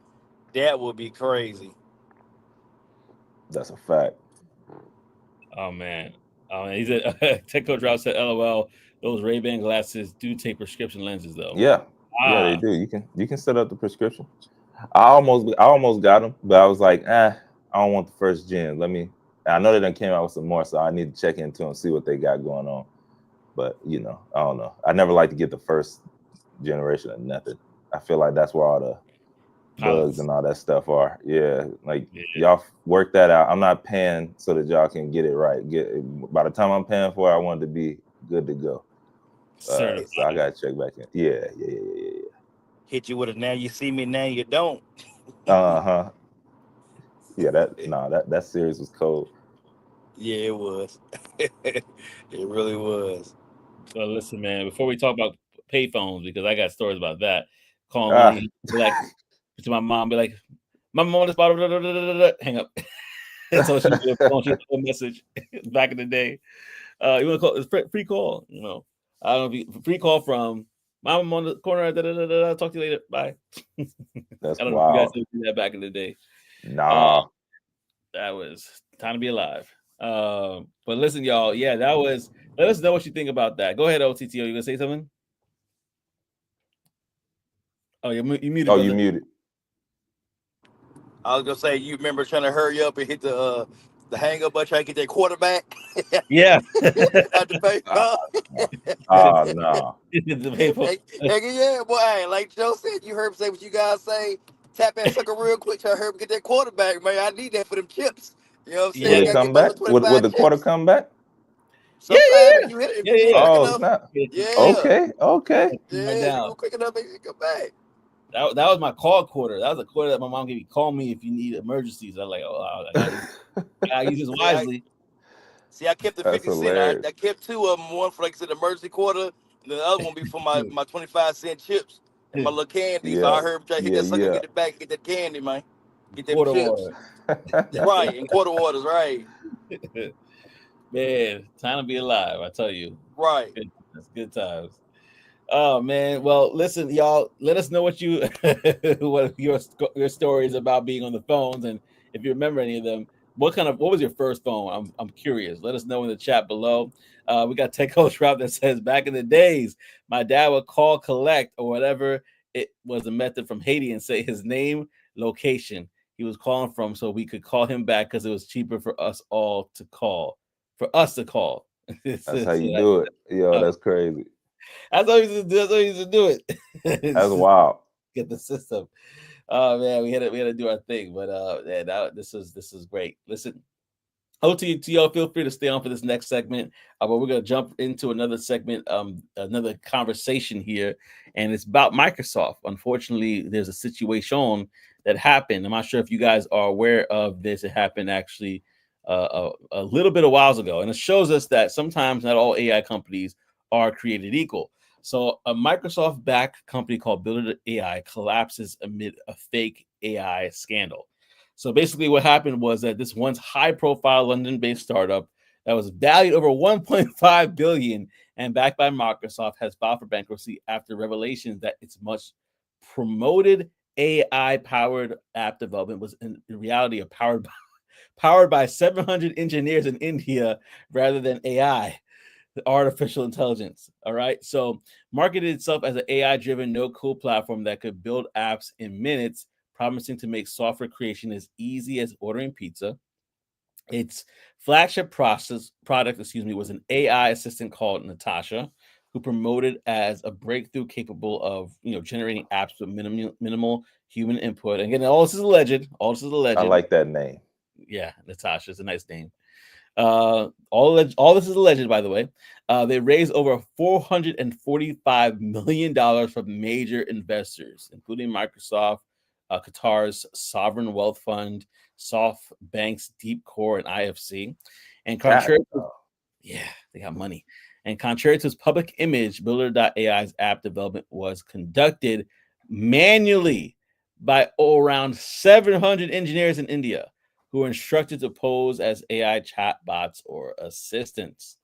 that would be crazy. That's a fact. Oh man. He said Tech Coach Rouse said, LOL, those Ray-Ban glasses do take prescription lenses though. Yeah, they do. You can set up the prescription. I almost got them, but I was like, I don't want the first gen. I know they done came out with some more, so I need to check into them, see what they got going on. But I don't know. I never like to get the first generation of nothing. I feel like that's where all the bugs and all that stuff are. Yeah, y'all work that out. I'm not paying so that y'all can get it right. By the time I'm paying for it, I want it to be good to go. So I gotta check back in. Yeah. Hit you with it now. You see me now. You don't. Yeah. That series was cold. Yeah, it was. It really was. So listen, man, before we talk about payphones, because I got stories about that, call me, be like to my mom, be like, my mom on this bottle, hang up. So she would a message back in the day. You want to call? It's free call. I don't know if you, free call from mom on the corner. Talk to you later. Bye. That's I don't wild. know if you guys did that back in the day. Nah, that was time to be alive. But listen, y'all. Yeah, that was. Let us know what you think about that. Go ahead, OTTO. You gonna say something? Oh, you muted. Oh, you muted. I was gonna say, you remember trying to hurry up and hit the hang up button, trying to get that quarterback. Yeah. At the pay No. Yeah, boy. Hey, like Joe said, you heard him say what you guys say. Tap that sucker real quick. Try to hurry up and get that quarterback, man. I need that for them chips. You know what I'm saying? Would it come back? Would the quarter come back? Sometimes if you hit it, if you quick enough. Snap. Yeah. Okay. Yeah, if you go quick enough, it can come back. That was my call quarter. That was a quarter that my mom gave me. Call me if you need emergencies. I'm like, I use this wisely. See, I kept the 50 cent. I kept two of them. One for, like I said, emergency quarter, and the other one be for my 25-cent chips and my little candy. So I heard him try to hit that sucker, get it back, get that candy, man. Get them quarter chips. Right, in quarter orders, right. Man, time to be alive, I tell you. Right. That's good times. Oh man, well listen, y'all. Let us know what your stories about being on the phones, and if you remember any of them. What was your first phone? I'm curious. Let us know in the chat below. We got Tech Coach Rob that says back in the days, my dad would call collect or whatever it was a method from Haiti and say his name, location he was calling from, so we could call him back because it was cheaper for us all to call. For us to call. That's how you do it. Yo, that's crazy. That's how he used to do it. That's wild. Get the system. Oh man, we had to do our thing, but this is great. Listen, OTTO, feel free to stay on for this next segment. But we're gonna jump into another segment, another conversation here, and it's about Microsoft. Unfortunately, there's a situation that happened. I'm not sure if you guys are aware of this. It happened actually a little bit of whiles ago, and it shows us that sometimes not all AI companies are created equal. So a Microsoft-backed company called Builder AI collapses amid a fake AI scandal. So basically what happened was that this once high-profile London-based startup that was valued over 1.5 billion and backed by Microsoft has filed for bankruptcy after revelations that its much promoted AI-powered app development was in reality powered by 700 engineers in India rather than AI. artificial intelligence. All right. So marketed itself as an AI-driven no-code platform that could build apps in minutes, promising to make software creation as easy as ordering pizza. Its flagship product, was an AI assistant called Natasha, who promoted as a breakthrough capable of generating apps with minimal human input. And again, all this is alleged. All this is I alleged. like that name. Yeah, Natasha is a nice name. All this is alleged, by the way. They raised over $445 million from major investors, including Microsoft, Qatar's Sovereign Wealth Fund, SoftBank's Deep Core, and IFC. And contrary, they got money. And contrary to its public image, Builder.ai's app development was conducted manually by around 700 engineers in India, who were instructed to pose as AI chatbots or assistants.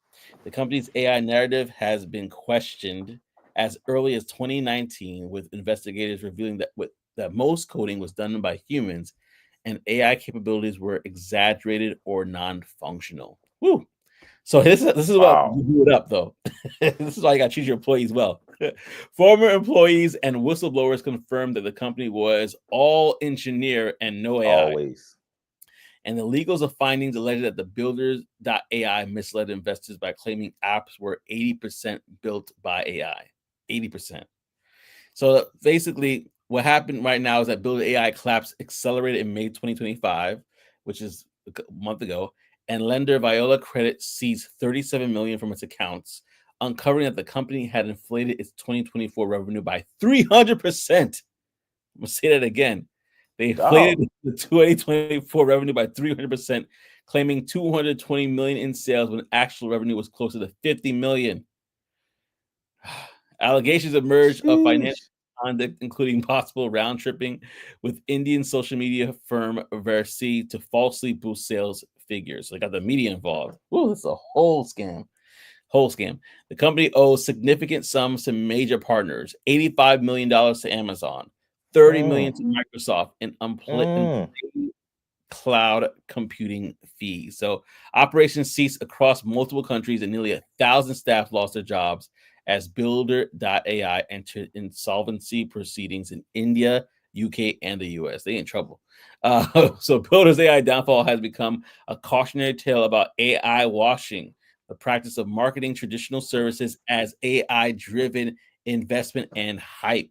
The company's AI narrative has been questioned as early as 2019, with investigators revealing that most coding was done by humans and AI capabilities were exaggerated or non-functional. Woo. So this is what you do it up, though. This is why you got to choose your employees well. Former employees and whistleblowers confirmed that the company was all engineer and no AI. Always. And the legals of findings alleged that the Builders.ai misled investors by claiming apps were 80% built by AI. 80%. So basically, what happened right now is that Builder.ai collapse accelerated in May 2025, which is a month ago, and lender Viola Credit seized $37 million from its accounts, uncovering that the company had inflated its 2024 revenue by 300%. I'm gonna say that again. They inflated the 2024 revenue by 300%, claiming 220 million in sales when actual revenue was closer to 50 million. Allegations emerged of financial conduct, including possible round tripping with Indian social media firm Versi to falsely boost sales figures. They got the media involved. Ooh, it's a whole scam. The company owes significant sums to major partners: $85 million to Amazon, $30 million to Microsoft, and unpaid cloud computing fees. So operations ceased across multiple countries, and nearly 1,000 staff lost their jobs as Builder.ai entered insolvency proceedings in India, UK, and the US. They in trouble. So Builder's AI downfall has become a cautionary tale about AI washing, the practice of marketing traditional services as AI-driven investment and hype.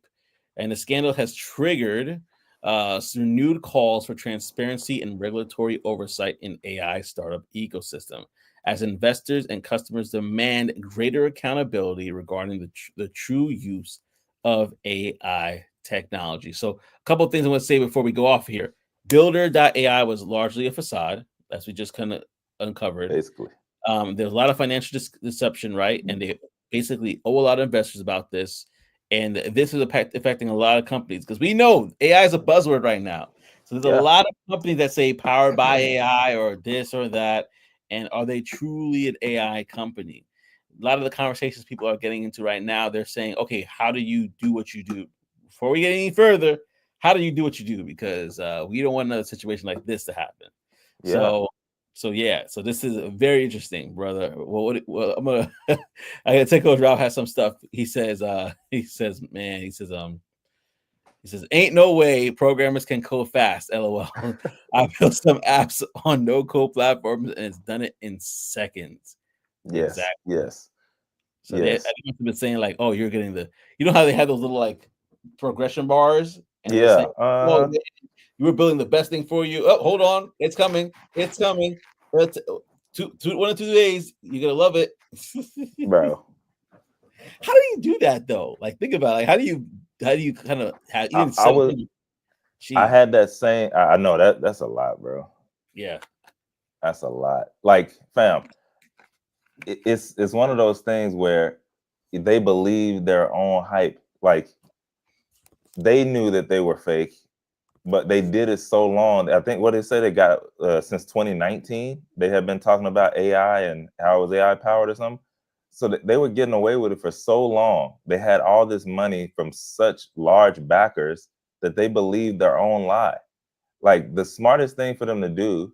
And the scandal has triggered renewed calls for transparency and regulatory oversight in AI startup ecosystem, as investors and customers demand greater accountability regarding the true use of AI technology. So a couple of things I want to say before we go off here. Builder.ai was largely a facade, as we just kind of uncovered. Basically. There's a lot of financial deception, right? And they basically owe a lot of investors about this. And this is affecting a lot of companies, because we know AI is a buzzword right now. So there's a lot of companies that say powered by AI or this or that. And are they truly an AI company? A lot of the conversations people are getting into right now, they're saying, okay, how do you do what you do? Before we get any further, how do you do what you do? Because we don't want another situation like this to happen. So this is very interesting, brother. Well, I'm gonna I gotta take over. Ralph has some stuff. He says, ain't no way programmers can code fast. LOL. I built some apps on no code platforms and it's done it in seconds. Yes. So they must have been saying like, oh, you're getting you know how they had those little like progression bars? And saying, oh, you were building the best thing for you. Oh, hold on, it's coming. It's 1 or 2 days. You're gonna love it, bro. How do you do that though? Like, think about it. Like, how do you kind of have even? I had that same. I know that's a lot, bro. Yeah, that's a lot. Like, fam, it's one of those things where they believe their own hype. Like, they knew that they were fake, but they did it so long. I think what they say, they got since 2019, they have been talking about AI and how it was AI powered or something. So they were getting away with it for so long. They had all this money from such large backers that they believed their own lie. Like, the smartest thing for them to do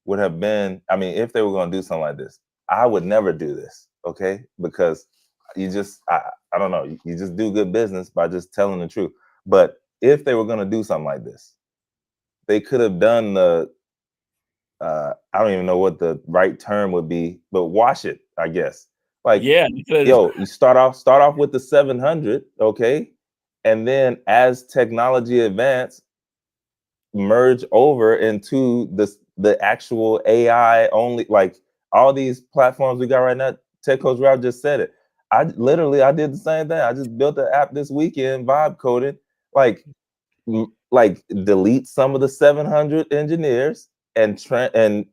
would have been, I mean, if they were going to do something like this, I would never do this, okay? Because you just, I don't know, you just do good business by just telling the truth. But if they were going to do something like this, they could have done the, I don't even know what the right term would be, but wash it, I guess. Like, Yeah, yo, you start off with the 700, okay? And then as technology advance, merge over into the actual AI only, like all these platforms we got right now. Tech Coach Ralph just said it. I did the same thing. I just built an app this weekend, vibe coded, like delete some of the 700 engineers and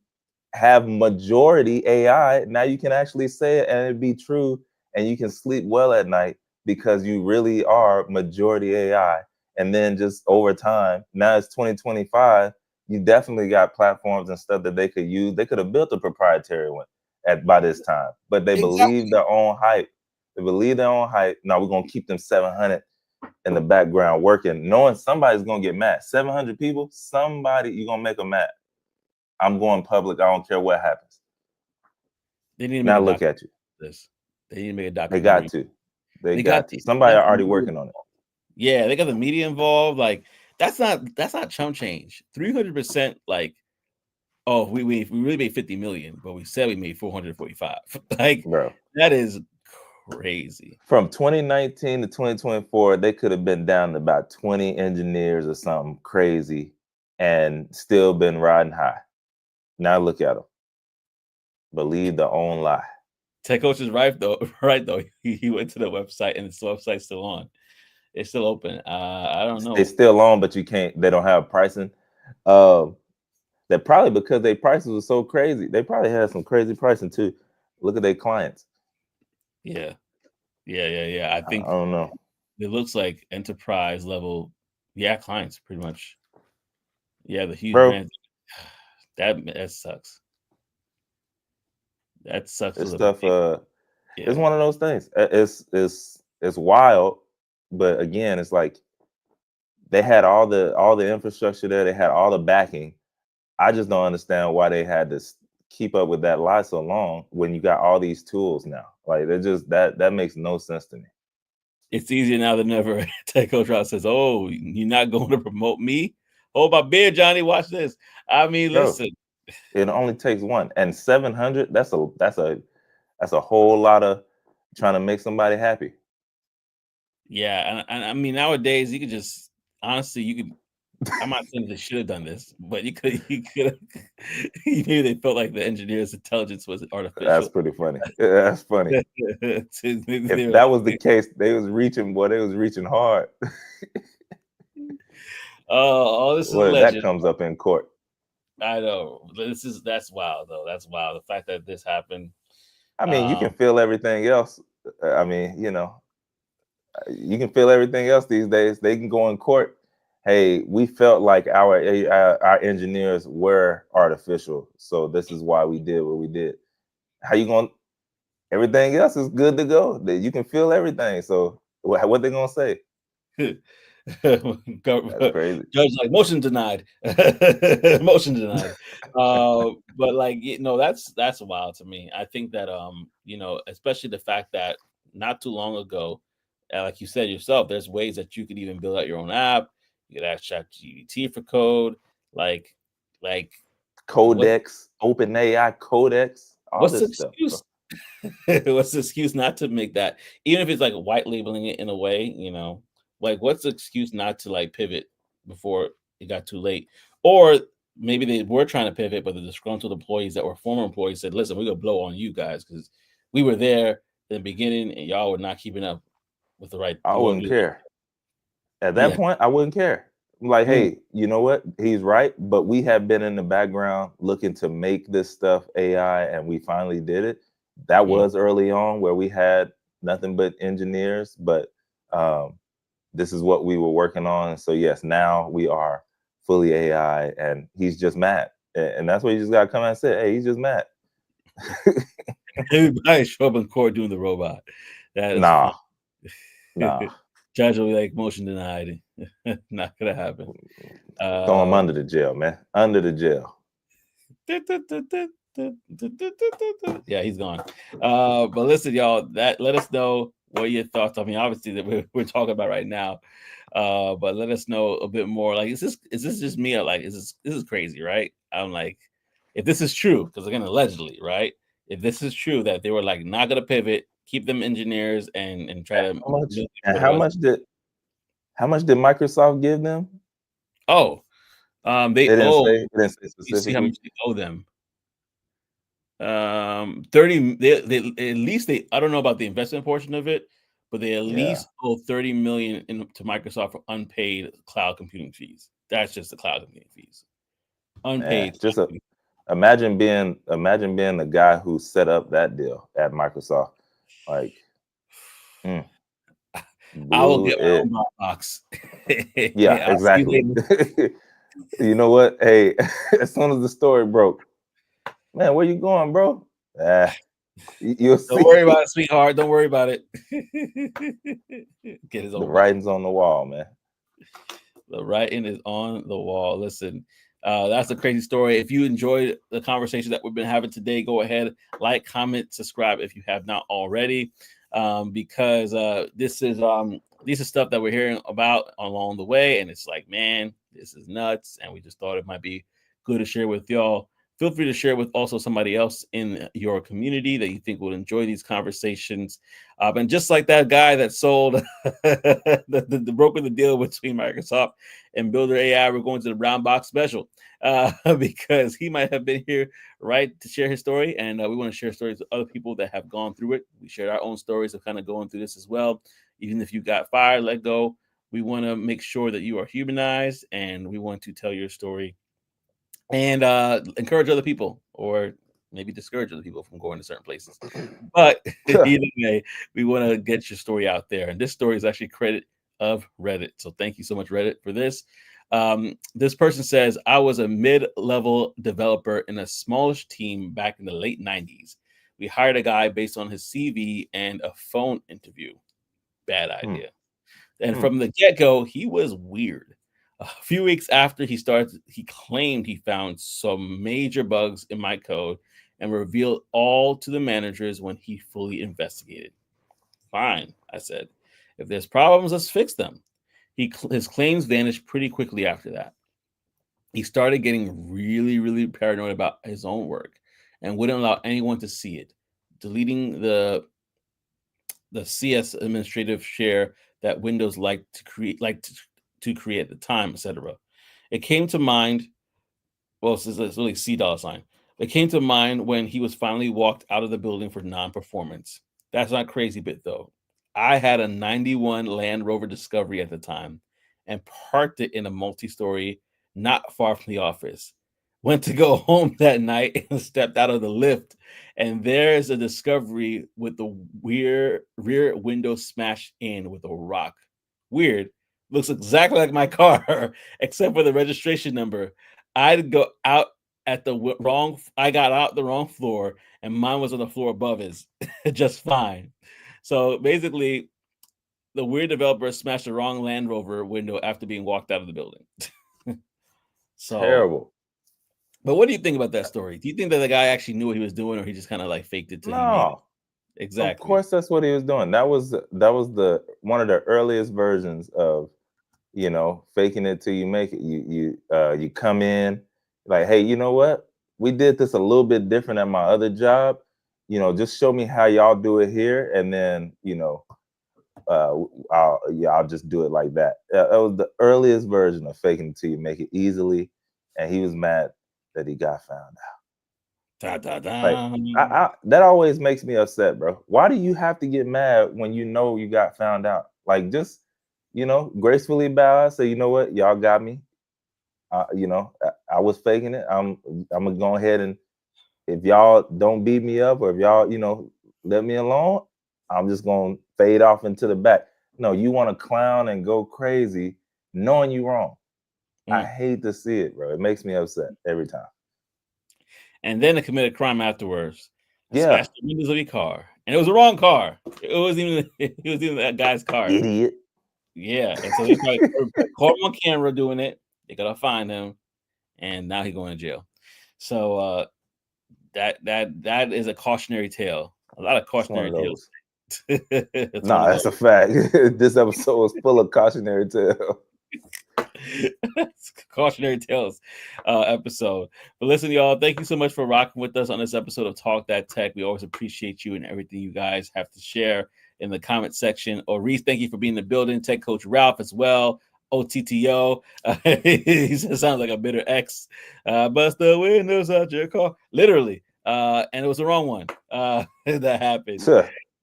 have majority AI. Now you can actually say it and it be true, and you can sleep well at night because you really are majority AI. And then just over time, now it's 2025, you definitely got platforms and stuff that they could use. They could have built a proprietary one by this time, but they believe their own hype. They believe their own hype. Now we're gonna keep them 700 in the background working, knowing somebody's gonna get mad. 700 people, somebody, you're gonna make them mad. I'm going public. I don't care what happens. They need to now look at you. This. They need to make a documentary. They got to. They got to. Somebody already working on it. Yeah, they got the media involved. Like that's not chump change. 300%. Like, oh, we really made 50 million, but we said we made 445. Like, bro, that is crazy. From 2019 to 2024, they could have been down to about 20 engineers or something crazy, and still been riding high. Now look at them. Believe their own lie. Tech Coach is right though. Right though, he went to the website and the website's still on. It's still open. I don't know. It's still on, but you can't. They don't have pricing. That probably because their prices were so crazy. They probably had some crazy pricing too. Look at their clients. Yeah. I think I don't know. It looks like enterprise level. Yeah, clients pretty much. Yeah, the huge brands. That sucks. That sucks. This stuff. It's one of those things. It's wild, but again, it's like they had all the infrastructure there. They had all the backing. I just don't understand why they had to keep up with that lie so long when you got all these tools now. Like it just that makes no sense to me. It's easier now than ever. Tech Coach Ross says, "Oh, you're not going to promote me? Hold my beer, Johnny. Watch this." I mean, listen. It only takes one, and 700. That's a whole lot of trying to make somebody happy. Yeah, and I mean nowadays you could just honestly I'm not saying they should have done this, but you could maybe they felt like the engineers' intelligence was artificial. That's pretty funny. That's funny. If that was the case, they was reaching hard. Oh, this is well, legend. That comes up in court. I know. That's wild though. That's wild. The fact that this happened. I mean, you can feel everything else. I mean, you can feel everything else these days. They can go in court. Hey, we felt like our engineers were artificial, so this is why we did what we did. How you going? Everything else is good to go. You can feel everything. So what they gonna say? That's crazy. Judge like motion denied. Motion denied. But like that's wild to me. I think that especially the fact that not too long ago, like you said yourself, there's ways that you could even build out your own app. You could ask ChatGPT for code, like Codex, OpenAI Codex. What's the excuse? What's the excuse not to make that? Even if it's like white labeling it in a way, like what's the excuse not to like pivot before it got too late? Or maybe they were trying to pivot, but the disgruntled employees that were former employees said, "Listen, we're gonna blow on you guys because we were there in the beginning and y'all were not keeping up with the right." I wouldn't care. At that point, I wouldn't care. I'm like, hey, you know what? He's right, but we have been in the background looking to make this stuff AI, and we finally did it. That was early on where we had nothing but engineers, but this is what we were working on. So yes, now we are fully AI, and he's just mad, and that's what you just got to come out and say, hey, he's just mad. Everybody show up in court doing the robot. That is nah. Judge will be like, motion denied. Not gonna happen. Throw him under the jail, man. Under the jail. Yeah, he's gone. But listen, y'all, let us know what your thoughts. I mean, obviously that we're talking about right now. But let us know a bit more. Like, is this just me? Or like, this is crazy, right? I'm like, if this is true, because again, allegedly, right? If this is true that they were like not gonna pivot, keep them engineers and try to How much? milk it And for the rest. how much did Microsoft give them? Oh, they They didn't owe. say. They didn't say You see how specifically. much they owe them. 30. They at least they. I don't know about the investment portion of it, but they at Yeah, least owe 30 million to Microsoft for unpaid cloud computing fees. That's just the cloud computing fees. man. Unpaid. Just imagine being the guy who set up that deal at Microsoft. Like, mm, I will blew get my it. own box. Yeah, I'll see exactly. you You know what? Hey, as soon as the story broke, man, where you going, bro? You'll Don't worry about see. it, sweetheart. Don't worry about it. Get his The own box. writing's on the wall, man. The writing is on the wall. Listen, that's a crazy story. If you enjoyed the conversation that we've been having today, go ahead, like, comment, subscribe if you have not already, because this is stuff that we're hearing about along the way, and it's like, man, this is nuts, and we just thought it might be good to share with y'all. Feel free to share with also somebody else in your community that you think will enjoy these conversations. And just like that guy that sold the broken the deal between Microsoft and Builder AI, we're going to the Brown Box special because he might have been here, right, to share his story. And we want to share stories with other people that have gone through it. We shared our own stories of kind of going through this as well. Even if you got fired, let go, we want to make sure that you are humanized, and we want to tell your story and encourage other people, or maybe discourage other people from going to certain places. But either way, we want to get your story out there. And this story is actually credit of Reddit. So thank you so much, Reddit, for this. This person says, I was a mid-level developer in a smallish team back in the late 90s. We hired a guy based on his CV and a phone interview. Bad idea. And from the get-go, he was weird. A few weeks after he started, he claimed he found some major bugs in my code and revealed all to the managers when he fully investigated. Fine, I said. If there's problems, let's fix them. His claims vanished pretty quickly after that. He started getting really, really paranoid about his own work and wouldn't allow anyone to see it, deleting the CS administrative share that Windows liked to create at the time, etc. It came to mind. Well, it's really $. It came to mind when he was finally walked out of the building for non-performance. That's not crazy bit though. I had a 91 Land Rover Discovery at the time and parked it in a multi-story not far from the office. Went to go home that night and stepped out of the lift, and there's a Discovery with the weird rear window smashed in with a rock. Weird. Looks exactly like my car, except for the registration number. I'd go out at the wrong. I got out the wrong floor, and mine was on the floor above his, just fine. So basically, the weird developer smashed the wrong Land Rover window after being walked out of the building. So, Terrible. but what do you think about that story? Do you think that the guy actually knew what he was doing, or he just kind of like faked it till he made it? No, of Exactly. course that's what he was doing. That was the one of the earliest versions of, faking it till you make it. You come in like, hey, you know what? We did this a little bit different at my other job. Just show me how y'all do it here, and then I'll just do it like that. That was the earliest version of faking it till you make it easily, and he was mad that he got found out. Da, da, da. Like, that always makes me upset, bro. Why do you have to get mad when you know you got found out? Like, just gracefully bow out, say, you know what, y'all got me. I was faking it. I'm gonna go ahead, and if y'all don't beat me up, or if y'all let me alone, I'm just gonna fade off into the back. No, you want to clown and go crazy, knowing you wrong. I hate to see it, bro. It makes me upset every time. And then to commit a crime afterwards. Yeah, Smashed the windows of your car, and it was the wrong car. It wasn't even that guy's car. idiot. Yeah, and so they probably caught him on camera doing it. They gotta find him, and now he's going to jail. So that is a cautionary tale. A lot of It's one cautionary of tales. those. It's No, one of that's a fact. This episode was full of cautionary tale. cautionary tales episode. But listen, y'all, thank you so much for rocking with us on this episode of Talk That Tech. We always appreciate you and everything you guys have to share in the comment section. Reese, thank you for being in the building. Tech Coach Ralph as well. OTTO. He sounds like a bitter ex. Bust the windows out your car. Literally. And it was the wrong one that happened.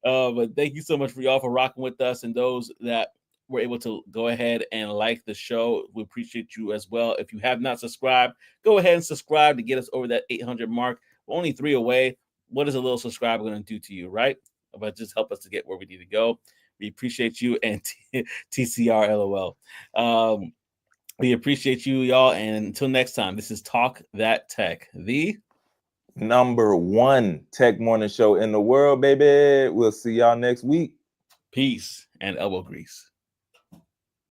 But thank you so much for y'all for rocking with us, and those that were able to go ahead and like the show. We appreciate you as well. If you have not subscribed, go ahead and subscribe to get us over that 800 mark. We're only 3 away. What is a little subscribe going to do to you, right? But just help us to get where we need to go. We appreciate you, and TCR LOL. We appreciate you, y'all. And until next time, this is Talk That Tech, the #1 tech morning show in the world, baby. We'll see y'all next week. Peace and elbow grease.